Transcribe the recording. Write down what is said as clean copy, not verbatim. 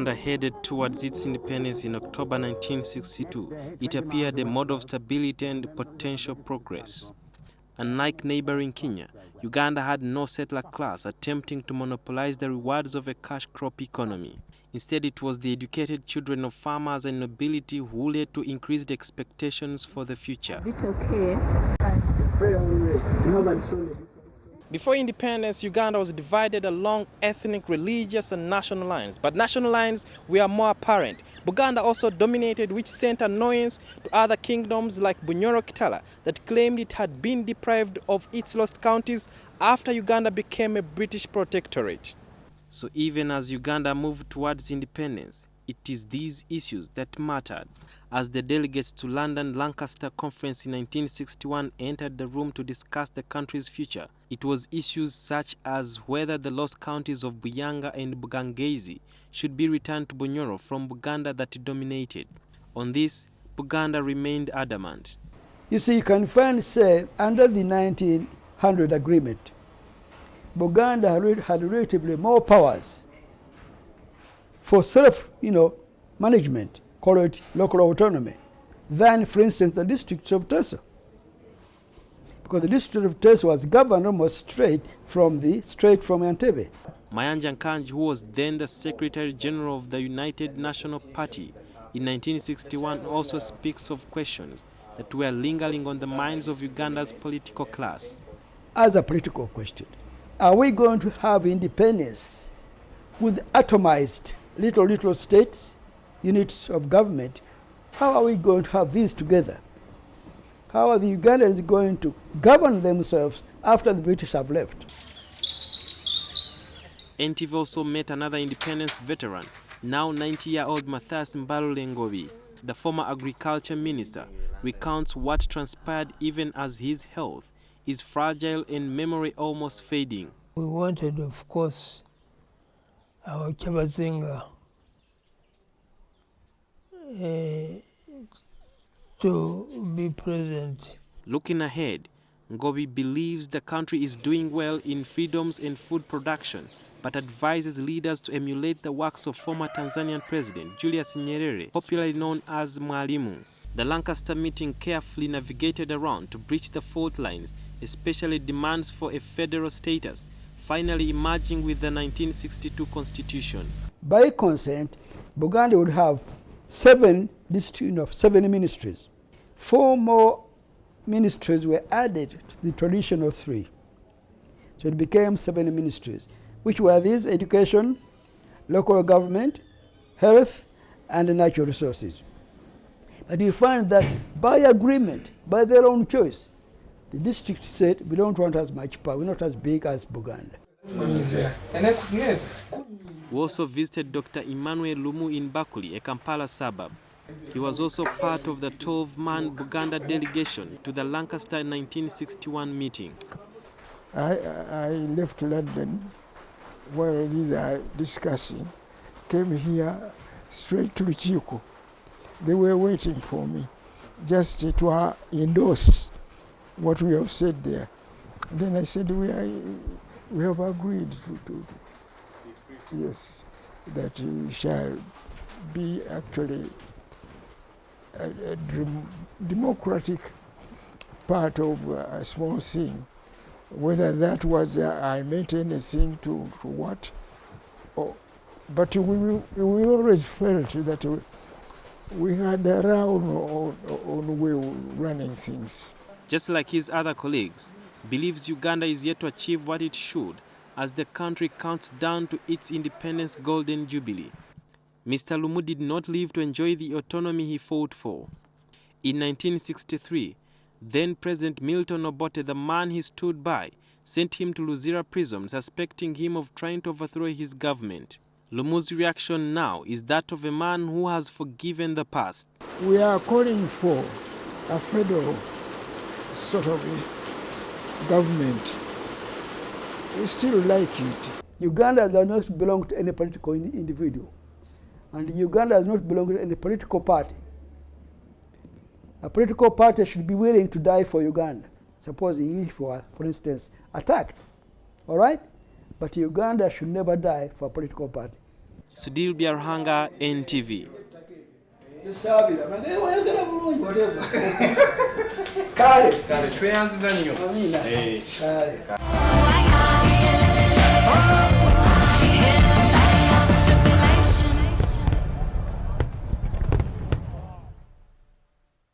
Uganda headed towards its independence in October 1962, it appeared a model of stability and potential progress. Unlike neighboring Kenya, Uganda had no settler class attempting to monopolize the rewards of a cash crop economy. Instead, it was the educated children of farmers and nobility who led to increased expectations for the future. Before independence, Uganda was divided along ethnic, religious, and national lines. But national lines were more apparent. Buganda also dominated, which sent annoyance to other kingdoms like Bunyoro Kitala that claimed it had been deprived of its lost counties after Uganda became a British protectorate. So even as Uganda moved towards independence, it is these issues that mattered. As the delegates to London Lancaster Conference in 1961 entered the room to discuss the country's future, it was issues such as whether the lost counties of Buyanga and Bugangezi should be returned to Bunyoro from Buganda that dominated. On this, Buganda remained adamant. You see, you can finally say, under the 1900 agreement, Buganda had relatively more powers for self-management, call it local autonomy, than, for instance, the district of Teso. Because the district of Teso was governed almost straight from Entebbe. Mayanja Nkangi, who was then the Secretary General of the United National Party in 1961, also speaks of questions that were lingering on the minds of Uganda's political class. As a political question, are we going to have independence with atomized little states, units of government? How are we going to have these together? How are the Ugandans going to govern themselves after the British have left? NTV also met another independence veteran, now 90-year-old Mathias Mbalule Ngobi. The former agriculture minister recounts what transpired even as his health is fragile and memory almost fading. We wanted, of course, our Chabazinga to be present. Looking ahead, Ngobi believes the country is doing well in freedoms and food production, but advises leaders to emulate the works of former Tanzanian President Julius Nyerere, popularly known as Mwalimu. The Lancaster meeting carefully navigated around to breach the fault lines, especially demands for a federal status, finally emerging with the 1962 constitution. By consent, Buganda would have seven ministries. 4 more ministries were added to the traditional 3. So it became 7 ministries, which were these: education, local government, health, and natural resources. But you find that by agreement, by their own choice, the district said, we don't want as much power, we're not as big as Buganda. We also visited Dr. Emmanuel Lumu in Bakuli, a Kampala suburb. He was also part of the 12-man Buganda delegation to the Lancaster 1961 meeting. I left London while these are discussing, came here straight to Chico. They were waiting for me just to endorse what we have said there. Then I said, we have agreed to yes, that we shall be actually a democratic part of a small thing. Whether that was I meant anything to what, but we always felt that we had a round on way of running things. Just like his other colleagues, believes Uganda is yet to achieve what it should as the country counts down to its independence golden jubilee. Mr. Lumu did not live to enjoy the autonomy he fought for. In 1963, then President Milton Obote, the man he stood by, sent him to Luzira prison, suspecting him of trying to overthrow his government. Lumu's reaction now is that of a man who has forgiven the past. We are calling for a federal sort of government. We still like it. Uganda does not belong to any political individual. And Uganda does not belong to any political party. A political party should be willing to die for Uganda. Supposing if, for instance, attacked. All right? But Uganda should never die for a political party. Sudhir Byarhanga, NTV. Kale Kale tweyanziza nnyo. amina Eh. kale